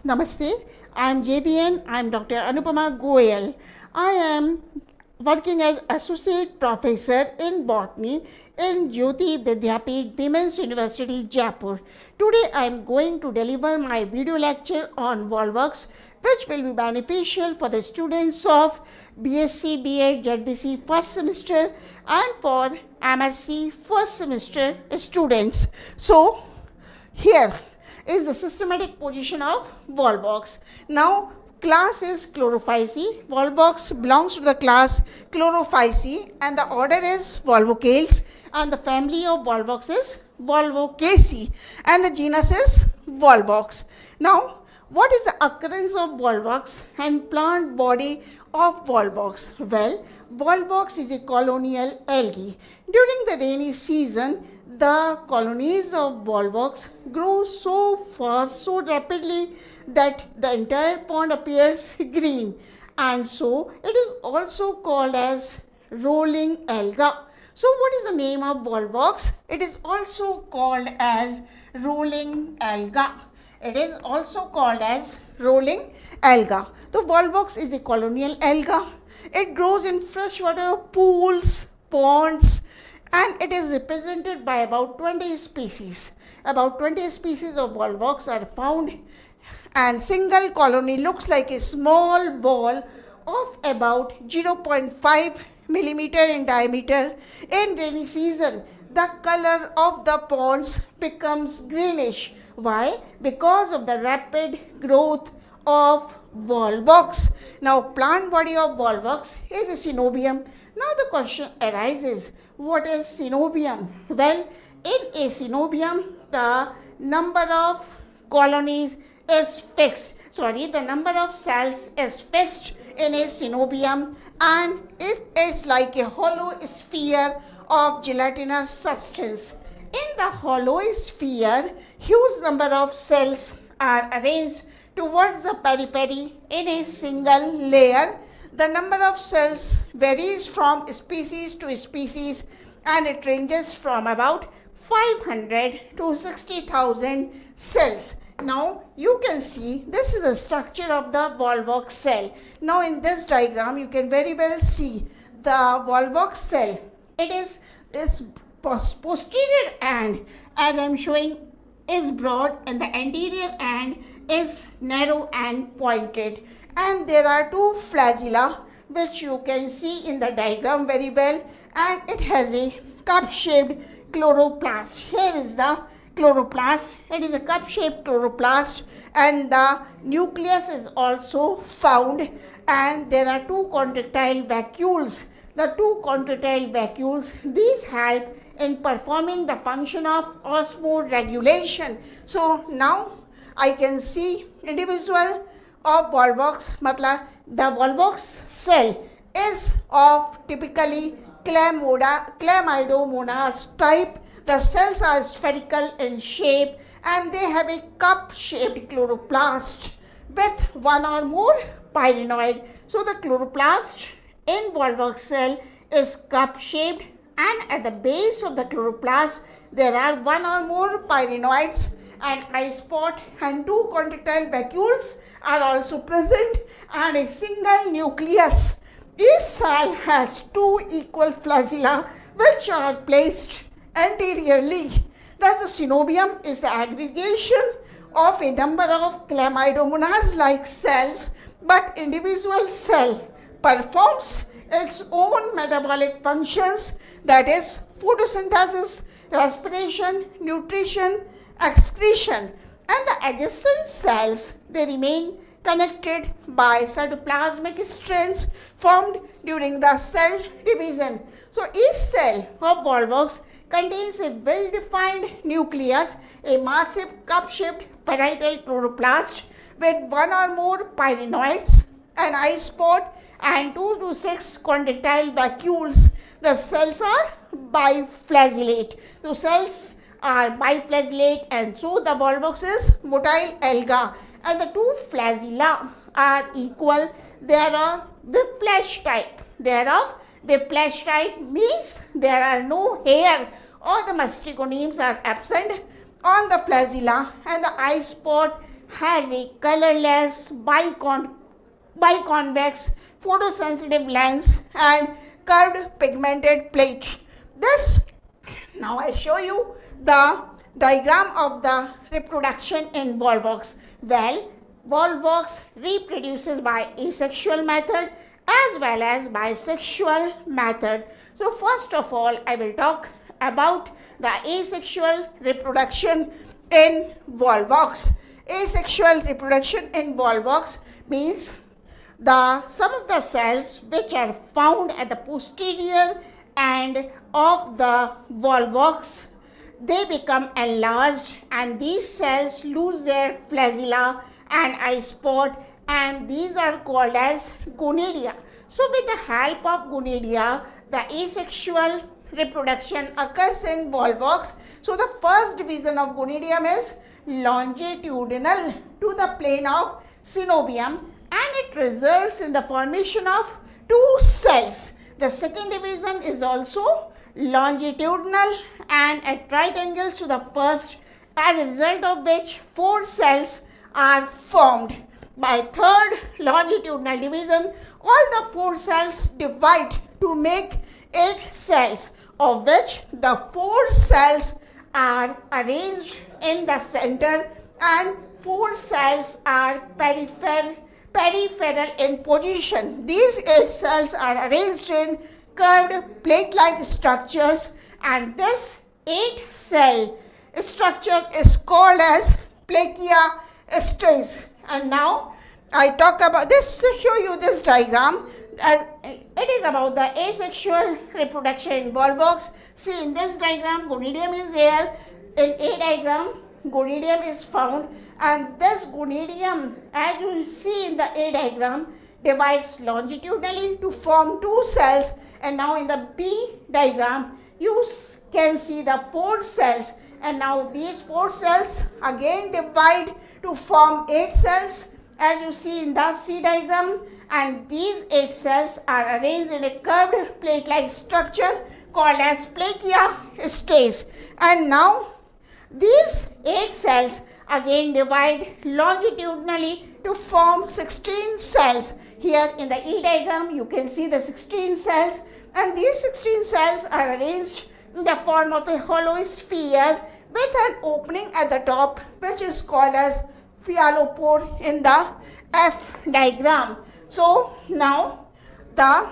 Namaste, I am JVN, I am Dr. Anupama Goyal. I am working as Associate Professor in Botany in JVWU Women's University, Jaipur. Today I am going to deliver my video lecture on volvox, which will be beneficial for the students of BSc, B.Ed, ZBC first semester and for MSc first semester students. So, here is the systematic position of volvox. Now, class is Chlorophyceae. Volvox belongs to the class Chlorophyceae and the order is Volvocales and the family of volvox is Volvocaceae and the genus is Volvox. Now, what is the occurrence of volvox and plant body of volvox? Well, volvox is a colonial algae. During the rainy season, the colonies of volvox grow so fast, so rapidly that the entire pond appears green, and so it is also called as rolling alga. So what is the name of volvox? It is also called as rolling alga. It is also called as rolling alga. The volvox is a colonial alga. It grows in freshwater pools, ponds, and it is represented by about 20 species. About 20 species of volvox are found, and single colony looks like a small ball of about 0.5 millimeter in diameter. In rainy season, the color of the ponds becomes greenish. Why? Because of the rapid growth of volvox. Now, plant body of volvox is a synobium. Now, the question arises, what is synobium? Well, in a synobium, the number of colonies is fixed. The number of cells is fixed in a synobium, and it is like a hollow sphere of gelatinous substance. In the hollow sphere, huge number of cells are arranged towards the periphery in a single layer. The number of cells varies from species to species and it ranges from about 500 to 60,000 cells. Now, you can see this is the structure of the volvox cell. Now, in this diagram, you can very well see the volvox cell. It is this posterior end, as I am showing, is broad and the anterior end is narrow and pointed. And there are two flagella which you can see in the diagram very well, and it has a cup-shaped chloroplast. Here is the chloroplast. It is a cup-shaped chloroplast and the nucleus is also found, and there are two contractile vacuoles. The two contractile vacuoles, these help in performing the function of osmoregulation. So now I can see individual of volvox, the volvox cell is of typically chlamydomonas type. The cells are spherical in shape and they have a cup-shaped chloroplast with one or more pyrenoid. So the chloroplast in volvox cell is cup-shaped, and at the base of the chloroplast there are one or more pyrenoids, and eye spot and two contractile vacuoles are also present, and a single nucleus. Each cell has two equal flagella which are placed anteriorly. Thus, the synobium is the aggregation of a number of chlamydomonas-like cells, but individual cell performs its own metabolic functions, that is photosynthesis, respiration, nutrition, excretion, and the adjacent cells, they remain connected by cytoplasmic strands formed during the cell division. So each cell of volvox contains a well-defined nucleus, a massive cup-shaped parietal chloroplast with one or more pyrenoids, an eye spot, and 2 to 6 contractile vacuoles. The cells are biflagellate. The cells are biflagellate, and so the volvox is motile alga, and the two flagella are equal. They are of whiplash type. Whiplash type means there are no hair or the mastigonemes are absent on the flagella, and the eye spot has a colorless biconvex photosensitive lens and curved pigmented plate. Now I show you the diagram of the reproduction in volvox. Well, volvox reproduces by asexual method as well as bisexual method. So first of all, I will talk about the asexual reproduction in volvox. Asexual reproduction in volvox means some of the cells which are found at the posterior end of the volvox, they become enlarged and these cells lose their flagella and eye spot, and these are called as gonadia. So with the help of gonadia, the asexual reproduction occurs in volvox. So the first division of gonadium is longitudinal to the plane of synovium, and it results in the formation of two cells. The second division is also longitudinal and at right angles to the first, as a result of which four cells are formed. By third longitudinal division, all the four cells divide to make 8 cells, of which the 4 cells are arranged in the center and 4 cells are peripheral in position. These 8 cells are arranged in curved plate-like structures, and this 8 cell structure is called as placia stage. And now I talk about this to show you this diagram. It is about the asexual reproduction in volvox. See, in this diagram, gonadium is here. In A diagram, gonadium is found, and this gonadium, as you see in the A diagram, divides longitudinally to form 2 cells, and now in the B diagram you can see the 4 cells, and now these 4 cells again divide to form 8 cells, as you see in the C diagram, and these 8 cells are arranged in a curved plate-like structure called as placia stage. And now these 8 cells again divide longitudinally to form 16 cells. Here in the E diagram you can see the 16 cells, and these 16 cells are arranged in the form of a hollow sphere with an opening at the top, which is called as phallopore in the F diagram. So now the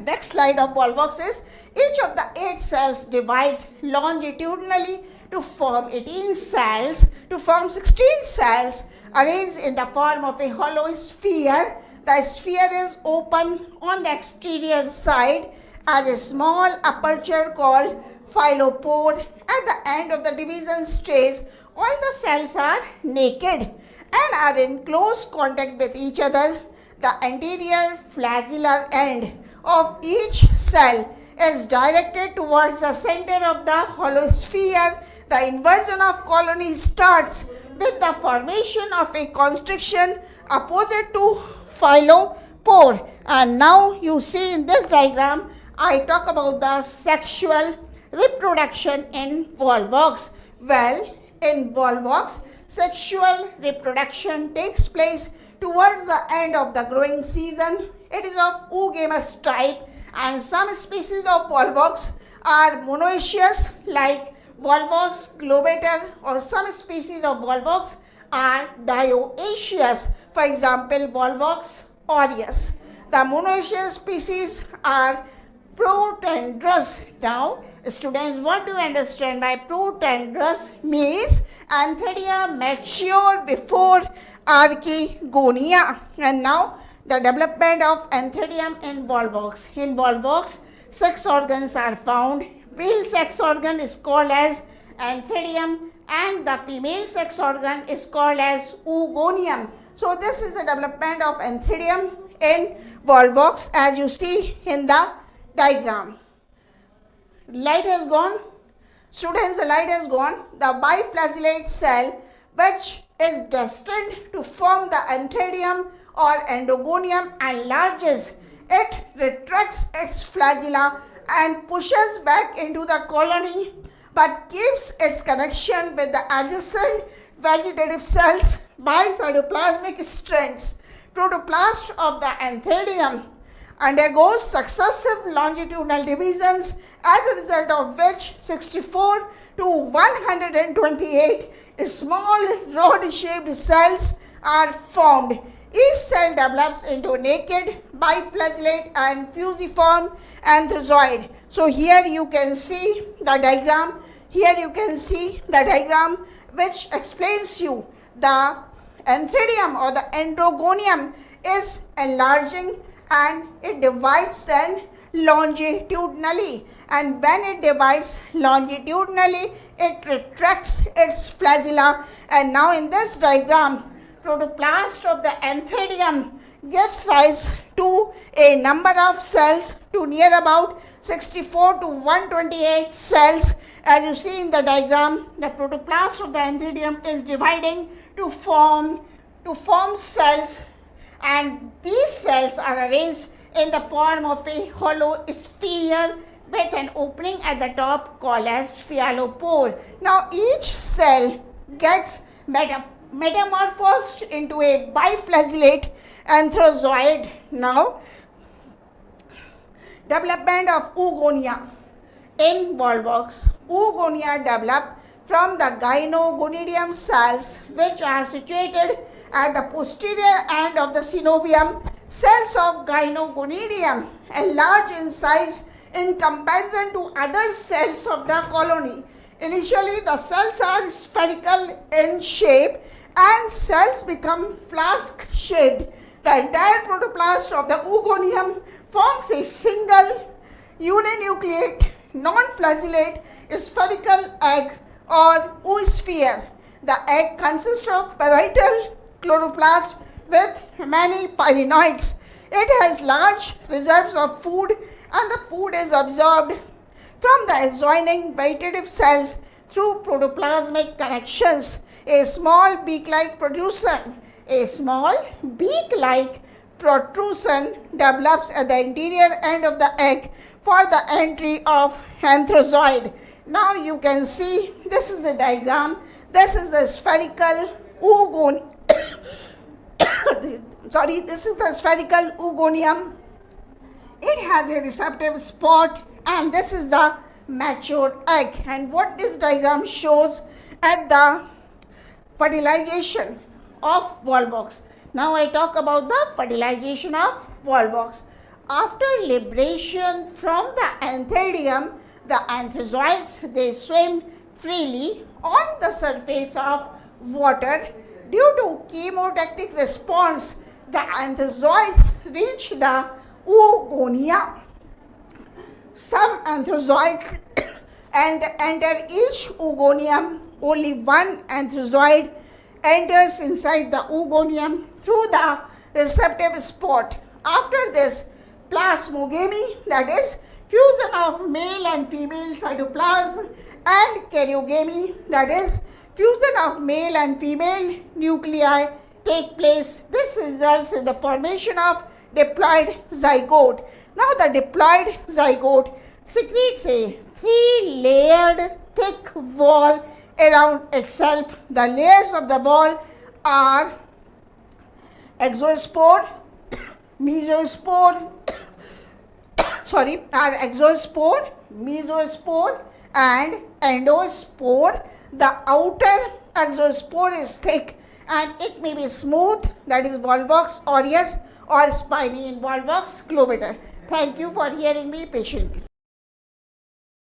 next slide of volvox is each of the 8 cells divide longitudinally to form 18 cells, to form 16 cells arranged in the form of a hollow sphere. The sphere is open on the exterior side as a small aperture called phallopore. At the end of the division stage, all the cells are naked and are in close contact with each other. The anterior flagellar end of each cell is directed towards the center of the hollow sphere. The inversion of colony starts with the formation of a constriction opposite to phallopore. And now you see in this diagram, I talk about the sexual reproduction in volvox. Well, in volvox, sexual reproduction takes place towards the end of the growing season. It is of oogamous type, and some species of volvox are monoecious like volvox globator, or some species of volvox are dioecious, for example volvox aureus. The monoecious species are protandrous. Now students, what do you understand by protandrous? Means antheria mature before archegonia. And now the development of antherium in volvox. In volvox, sex organs are found. Male sex organ is called as antherium and the female sex organ is called as oogonium. So this is the development of antherium in volvox, as you see in the diagram. Light has gone. Students, the light has gone. The biflagellate cell, which is destined to form the antherium or endogonium, enlarges. It retracts its flagella and pushes back into the colony, but keeps its connection with the adjacent vegetative cells by cytoplasmic strands. Protoplast of the anthedium undergoes successive longitudinal divisions, as a result of which 64 to 128 small rod-shaped cells are formed. Each cell develops into naked, biflagellate and fusiform anthozoid. So here you can see the diagram. Here you can see the diagram which explains you the anthedium or the enterogonium is enlarging and it divides then longitudinally, and when it divides longitudinally it retracts its flagella, and now in this diagram protoplast of the anthedium gives rise to a number of cells to near about 64 to 128 cells. As you see in the diagram, the protoplast of the anthedium is dividing to form cells, and these cells are arranged in the form of a hollow sphere with an opening at the top called as sphealopore. Now each cell gets metamorphosed into a biflagellate anthozoid. Now development of oogonia in volvox. Oogonia develop from the gynogonidium cells, which are situated at the posterior end of the synovium. Cells of gynogonidium enlarge in size in comparison to other cells of the colony. Initially, the cells are spherical in shape and cells become flask-shaped. The entire protoplast of the oogonium forms a single uninucleate, non-flagellate spherical egg or oosphere. The egg consists of parietal chloroplast with many pyrenoids. It has large reserves of food, and the food is absorbed from the adjoining vegetative cells through protoplasmic connections. A small beak-like protrusion develops at the interior end of the egg for the entry of anthrozoid. Now you can see this is the diagram. This is the spherical oogonium. This is the spherical oogonium. It has a receptive spot, and this is the matured egg. And what this diagram shows at the fertilization of volvox. Now I talk about the fertilization of volvox. After liberation from the anthedium, the anthozoids, they swim freely on the surface of water. Due to chemotactic response, the anthozoids reach the oogonia. Some anthozoids and enter each oogonium. Only one anthozoid enters inside the oogonium through the receptive spot. After this, plasmogamy, that is fusion of male and female cytoplasm, and karyogamy, that is fusion of male and female nuclei, take place. This results in the formation of diploid zygote. Now the diploid zygote secretes a 3-layered thick wall around itself. The layers of the wall are exospore, mesospore, mesospore and endospore. The outer exospore is thick and it may be smooth, that is volvox aureus, or spiny in volvox clubiter. Thank you for hearing me patiently.